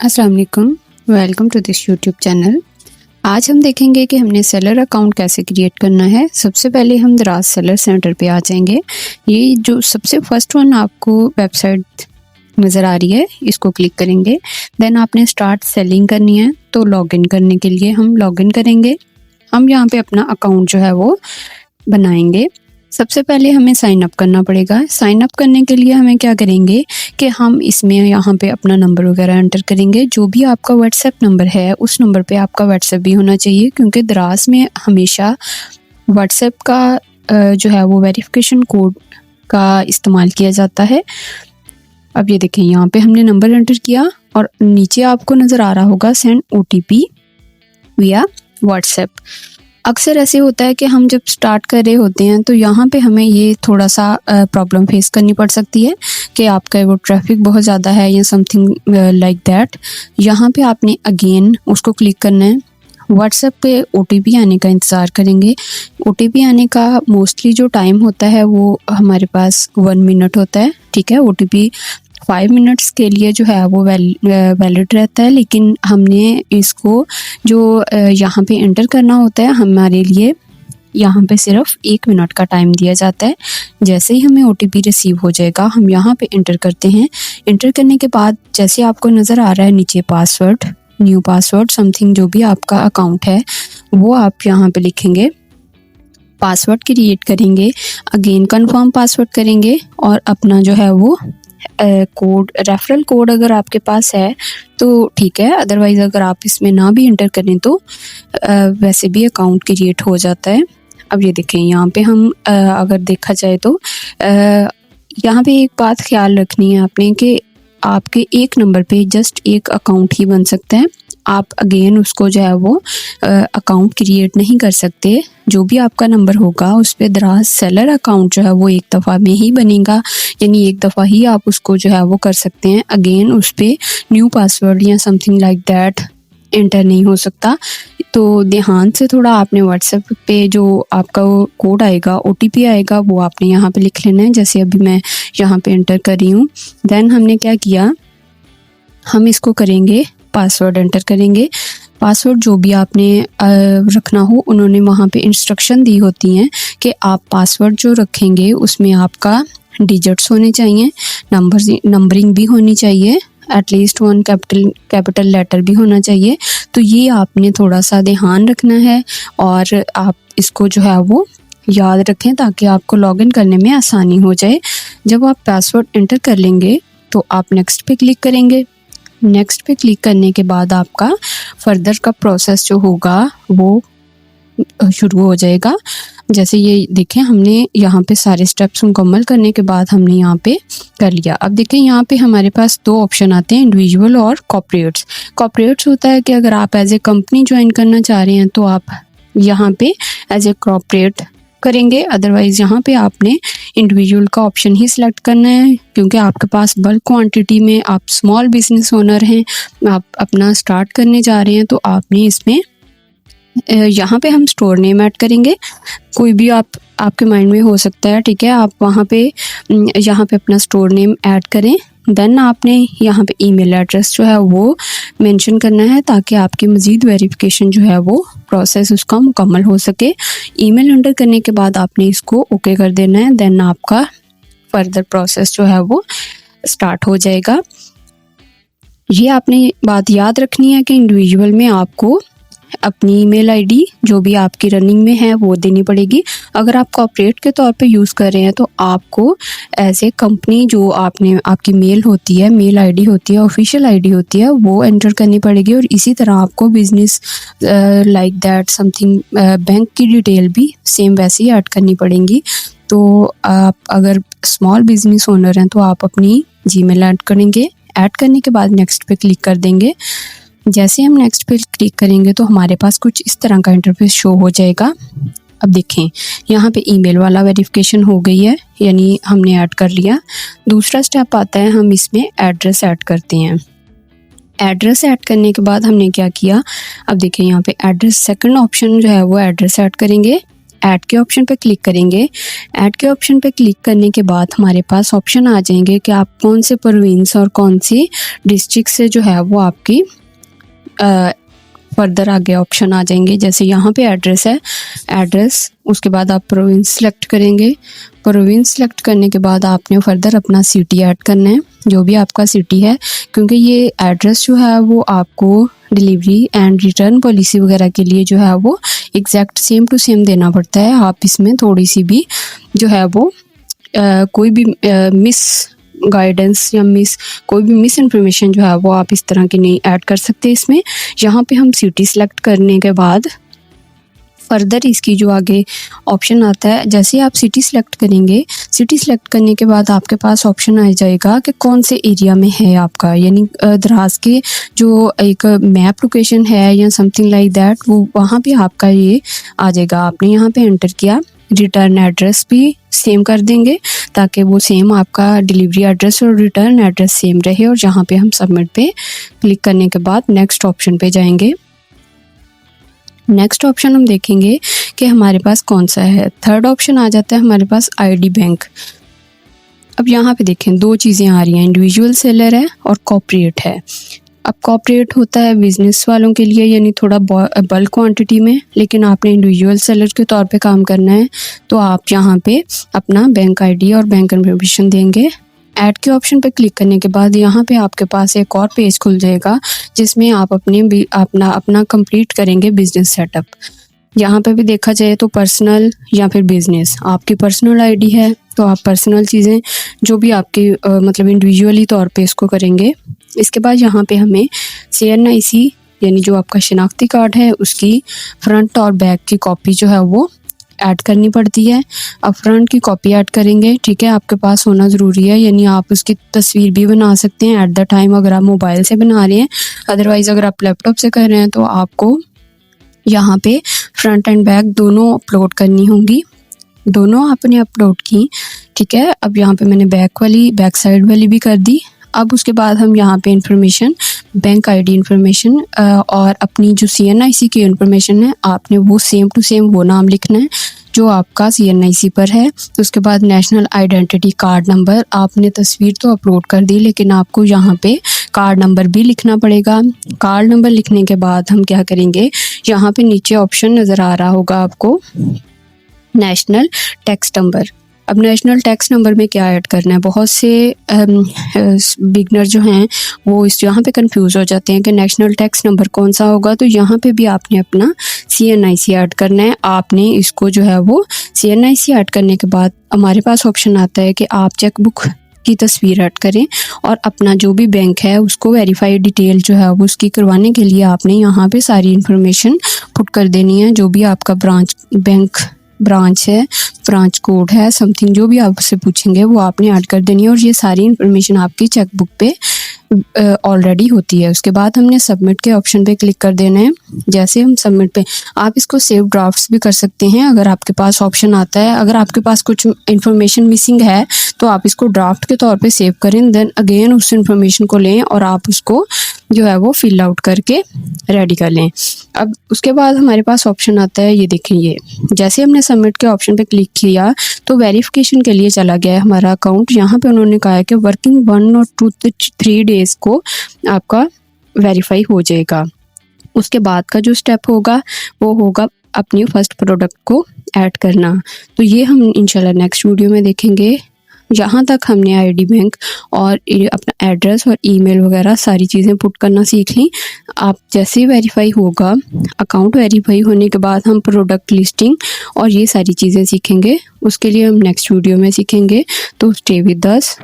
अस्सलाम वालेकुम, welcome to this YouTube channel. आज हम देखेंगे कि हमने सेलर अकाउंट कैसे क्रिएट करना है। सबसे पहले हम दराज सेलर सेंटर पे आ जाएंगे। ये जो सबसे फर्स्ट वन आपको वेबसाइट नज़र आ रही है, इसको क्लिक करेंगे। देन आपने स्टार्ट सेलिंग करनी है, तो लॉगिन करने के लिए हम लॉगिन करेंगे। हम यहाँ पे अपना अकाउंट जो है वो बनाएंगे। सबसे पहले हमें साइन अप करना पड़ेगा। साइन अप करने के लिए हमें क्या करेंगे कि हम इसमें यहाँ पे अपना नंबर वगैरह एंटर करेंगे। जो भी आपका व्हाट्सएप नंबर है उस नंबर पे आपका व्हाट्सएप भी होना चाहिए, क्योंकि दराज में हमेशा व्हाट्सएप का जो है वो वेरिफिकेशन कोड का इस्तेमाल किया जाता है। अब ये देखें, यहाँ पे हमने नंबर एंटर किया और नीचे आपको नज़र आ रहा होगा सेंड OTP विया व्हाट्सएप। अक्सर ऐसे होता है कि हम जब स्टार्ट कर रहे होते हैं तो यहाँ पे हमें ये थोड़ा सा प्रॉब्लम फेस करनी पड़ सकती है कि आपका वो ट्रैफिक बहुत ज़्यादा है या समथिंग लाइक दैट। यहाँ पे आपने अगेन उसको क्लिक करना है। व्हाट्सएप पे OTP आने का इंतज़ार करेंगे। OTP आने का मोस्टली जो टाइम होता है वो हमारे पास 1 मिनट होता है, ठीक है। OTP 5 मिनट्स के लिए जो है वो वैलिड रहता है, लेकिन हमने इसको जो यहाँ पे एंटर करना होता है हमारे लिए यहाँ पे सिर्फ 1 मिनट का टाइम दिया जाता है। जैसे ही हमें OTP रिसीव हो जाएगा हम यहाँ पे एंटर करते हैं। एंटर करने के बाद जैसे आपको नज़र आ रहा है नीचे पासवर्ड, न्यू पासवर्ड समथिंग, जो भी आपका अकाउंट है वो आप यहाँ पे लिखेंगे, पासवर्ड क्रिएट करेंगे, अगेन कंफर्म पासवर्ड करेंगे और अपना जो है वो कोड, रेफरल कोड अगर आपके पास है तो ठीक है, अदरवाइज़ अगर आप इसमें ना भी एंटर करें तो वैसे भी अकाउंट क्रिएट हो जाता है। अब ये देखें, यहाँ पे हम अगर देखा जाए तो यहाँ पे एक बात ख्याल रखनी है आपने कि आपके एक नंबर पे जस्ट एक अकाउंट ही बन सकता है। आप अगेन उसको जो है वो अकाउंट क्रिएट नहीं कर सकते। जो भी आपका नंबर होगा उस पर दराज सेलर अकाउंट जो है वो एक दफ़ा में ही बनेगा, यानी एक दफ़ा ही आप उसको जो है वो कर सकते हैं। अगेन उस पर न्यू पासवर्ड या समथिंग लाइक दैट एंटर नहीं हो सकता। तो ध्यान से थोड़ा आपने व्हाट्सएप पे जो आपका वो कोड आएगा, OTP आएगा, वो आपने यहाँ पे लिख लेना है। जैसे अभी मैं यहाँ पे एंटर कर रही हूँ। देन हमने क्या किया, हम इसको करेंगे, पासवर्ड एंटर करेंगे। पासवर्ड जो भी आपने रखना हो, उन्होंने वहाँ पे इंस्ट्रक्शन दी होती हैं कि आप पासवर्ड जो रखेंगे उसमें आपका डिजिट्स होने चाहिए, नंबरिंग भी होनी चाहिए, एटलीस्ट 1 कैपिटल लेटर भी होना चाहिए। तो ये आपने थोड़ा सा ध्यान रखना है और आप इसको जो है वो याद रखें ताकि आपको लॉगिन करने में आसानी हो जाए। जब आप पासवर्ड एंटर कर लेंगे तो आप नेक्स्ट पे क्लिक करेंगे। नेक्स्ट पे क्लिक करने के बाद आपका फर्दर का प्रोसेस जो होगा वो शुरू हो जाएगा। जैसे ये देखें, हमने यहाँ पे सारे स्टेप्स मुकम्मल करने के बाद हमने यहाँ पे कर लिया। अब देखें, यहाँ पे हमारे पास 2 ऑप्शन आते हैं, इंडिविजुअल और कॉर्पोरेट्स। कॉर्पोरेट्स होता है कि अगर आप एज ए कंपनी ज्वाइन करना चाह रहे हैं तो आप यहाँ पे एज ए कॉर्पोरेट करेंगे, अदरवाइज़ यहाँ पे आपने इंडिविजुअल का ऑप्शन ही सिलेक्ट करना है, क्योंकि आपके पास बल्क क्वांटिटी में आप स्मॉल बिजनेस ओनर हैं, आप अपना स्टार्ट करने जा रहे हैं, तो आपने इसमें यहाँ पे हम स्टोर नेम ऐड करेंगे। कोई भी आपके माइंड में हो सकता है, ठीक है। आप वहाँ पे यहाँ पे अपना स्टोर नेम ऐड करें। देन आपने यहाँ पे ईमेल एड्रेस जो है वो मेंशन करना है ताकि आपकी मज़ीद वेरिफिकेशन जो है वो प्रोसेस उसका मुकम्मल हो सके। ईमेल एंटर करने के बाद आपने इसको ओके कर देना है। देन आपका फर्दर प्रोसेस जो है वो स्टार्ट हो जाएगा। ये आपने बात याद रखनी है कि इंडिविजुअल में आपको अपनी ईमेल आईडी जो भी आपकी रनिंग में है वो देनी पड़ेगी। अगर आप कॉर्पोरेट के तौर पे यूज़ कर रहे हैं तो आपको एज ए कंपनी जो आपकी मेल होती है, मेल आईडी होती है, ऑफिशियल आईडी होती है, वो एंटर करनी पड़ेगी। और इसी तरह आपको business like that something bank की डिटेल भी सेम वैसे ही ऐड करनी पड़ेंगी। तो आप अगर स्मॉल बिजनेस ओनर हैं तो आप अपनी जीमेल ऐड करेंगे। ऐड करने के बाद नेक्स्ट पे क्लिक कर देंगे। जैसे हम नेक्स्ट पे क्लिक करेंगे तो हमारे पास कुछ इस तरह का इंटरफेस शो हो जाएगा। अब देखें, यहाँ पे ईमेल वाला वेरिफिकेशन हो गई है, यानी हमने ऐड कर लिया। दूसरा स्टेप आता है, हम इसमें एड्रेस ऐड करते हैं। एड्रेस ऐड करने के बाद हमने क्या किया, अब देखें यहाँ पे एड्रेस, सेकंड ऑप्शन जो है वो एड्रेस ऐड करेंगे। ऐड के ऑप्शन पे क्लिक करेंगे। ऐड के ऑप्शन पे क्लिक करने के बाद हमारे पास ऑप्शन आ जाएंगे कि आप कौन से प्रोविंस और कौन सी डिस्ट्रिक्ट से जो है वो आपकी फर्दर आगे ऑप्शन आ जाएंगे। जैसे यहाँ पे एड्रेस है, एड्रेस, उसके बाद आप प्रोविंस सेलेक्ट करेंगे। प्रोविंस सेलेक्ट करने के बाद आपने फर्दर अपना सिटी ऐड करना है, जो भी आपका सिटी है, क्योंकि ये एड्रेस जो है वो आपको डिलीवरी एंड रिटर्न पॉलिसी वगैरह के लिए जो है वो एग्जैक्ट सेम टू सेम देना पड़ता है। आप इसमें थोड़ी सी भी जो है वो कोई भी मिस गाइडेंस या कोई भी मिस इन्फॉर्मेशन जो है वो आप इस तरह की नहीं ऐड कर सकते इसमें। यहाँ पे हम सिटी सेलेक्ट करने के बाद फर्दर इसकी जो आगे ऑप्शन आता है, जैसे आप सिटी सेलेक्ट करेंगे, सिटी सेलेक्ट करने के बाद आपके पास ऑप्शन आ जाएगा कि कौन से एरिया में है आपका, यानी द्रास के जो एक मैप लोकेशन है या समथिंग लाइक दैट, वो वहाँ पे आपका ये आ जाएगा। आपने यहाँ पे एंटर किया, रिटर्न एड्रेस भी सेम कर देंगे ताकि वो सेम आपका डिलीवरी एड्रेस और रिटर्न एड्रेस सेम रहे। और जहाँ पे हम सबमिट पे क्लिक करने के बाद नेक्स्ट ऑप्शन पे जाएंगे। नेक्स्ट ऑप्शन हम देखेंगे कि हमारे पास कौन सा है। थर्ड ऑप्शन आ जाता है हमारे पास आईडी बैंक। अब यहाँ पे देखें दो चीज़ें आ रही हैं, इंडिविजुअल सेलर है और कॉर्पोरेट है। अब कॉर्पोरेट होता है बिजनेस वालों के लिए, यानी थोड़ा बल्क क्वांटिटी में, लेकिन आपने इंडिविजुअल सेलर के तौर पे काम करना है तो आप यहाँ पे अपना बैंक आईडी और बैंक इन्फॉर्मेशन देंगे। ऐड के ऑप्शन पे क्लिक करने के बाद यहाँ पे आपके पास एक और पेज खुल जाएगा जिसमें आप अपना कंप्लीट करेंगे बिजनेस सेटअप। यहाँ पे भी देखा जाए तो पर्सनल या फिर बिजनेस, आपकी पर्सनल आईडी है तो आप पर्सनल चीज़ें जो भी आपकी मतलब इंडिविजुअली तौर पे इसको करेंगे। इसके बाद यहाँ पे हमें CNIC यानी जो आपका शिनाख्ती कार्ड है उसकी फ्रंट और बैक की कॉपी जो है वो ऐड करनी पड़ती है। अब फ्रंट की कॉपी ऐड करेंगे, ठीक है, आपके पास होना ज़रूरी है, यानी आप उसकी तस्वीर भी बना सकते हैं एट द टाइम अगर आप मोबाइल से बना रहे हैं। अदरवाइज़ अगर आप लैपटॉप से कर रहे हैं तो आपको यहाँ पे फ्रंट एंड बैक दोनों अपलोड करनी होंगी। दोनों आपने अपलोड की, ठीक है। अब यहाँ पे मैंने बैक साइड वाली भी कर दी। अब उसके बाद हम यहाँ पे इंफॉर्मेशन, बैंक आईडी इंफॉर्मेशन और अपनी जो CNIC की इंफॉर्मेशन है आपने वो सेम टू सेम वो नाम लिखना है जो आपका CNIC पर है। उसके बाद नेशनल आइडेंटिटी कार्ड नंबर, आपने तस्वीर तो अपलोड कर दी लेकिन आपको यहाँ पे कार्ड नंबर भी लिखना पड़ेगा। कार्ड नंबर लिखने के बाद हम क्या करेंगे, यहाँ पे नीचे ऑप्शन नज़र आ रहा होगा आपको नेशनल टैक्स नंबर। अब नेशनल टैक्स नंबर में क्या ऐड करना है, बहुत से बिगनर जो हैं वो इस यहाँ पे कंफ्यूज हो जाते हैं कि नेशनल टैक्स नंबर कौन सा होगा। तो यहाँ पे भी आपने अपना CNIC ऐड करना है। आपने इसको जो है वो CNIC ऐड करने के बाद हमारे पास ऑप्शन आता है कि आप चेकबुक की तस्वीर ऐड करें और अपना जो भी बैंक है उसको वेरीफाई डिटेल जो है वो उसकी करवाने के लिए आपने यहाँ पे सारी इन्फॉर्मेशन पुट कर देनी है। जो भी आपका बैंक ब्रांच है, ब्रांच कोड है, समथिंग जो भी आपसे पूछेंगे वो आपने ऐड कर देनी है और ये सारी इन्फॉर्मेशन आपकी चेकबुक पे ऑलरेडी होती है। उसके बाद हमने सबमिट के ऑप्शन पे क्लिक कर देना है। जैसे हम सबमिट पे, आप इसको सेव ड्राफ्ट्स भी कर सकते हैं अगर आपके पास ऑप्शन आता है। अगर आपके पास कुछ इन्फॉर्मेशन मिसिंग है तो आप इसको ड्राफ्ट के तौर पे सेव करें, देन अगेन उस इन्फॉर्मेशन को लें और आप उसको जो है वो फिल आउट करके रेडी कर लें। अब उसके बाद हमारे पास ऑप्शन आता है, ये देखें, ये जैसे हमने सबमिट के ऑप्शन पे क्लिक किया तो वेरिफिकेशन के लिए चला गया है हमारा अकाउंट। यहाँ पे उन्होंने कहा है कि वर्किंग 1 और 2 to 3 डेज को आपका वेरीफाई हो जाएगा। उसके बाद का जो स्टेप होगा वो होगा अपनी फर्स्ट प्रोडक्ट को ऐड करना। तो ये हम इंशाल्लाह नेक्स्ट वीडियो में देखेंगे। यहाँ तक हमने आईडी बैंक और अपना एड्रेस और ईमेल वगैरह सारी चीज़ें पुट करना सीख ली। आप जैसे ही वेरीफाई होगा, अकाउंट वेरीफाई होने के बाद हम प्रोडक्ट लिस्टिंग और ये सारी चीज़ें सीखेंगे। उसके लिए हम नेक्स्ट वीडियो में सीखेंगे। तो स्टे विद अस।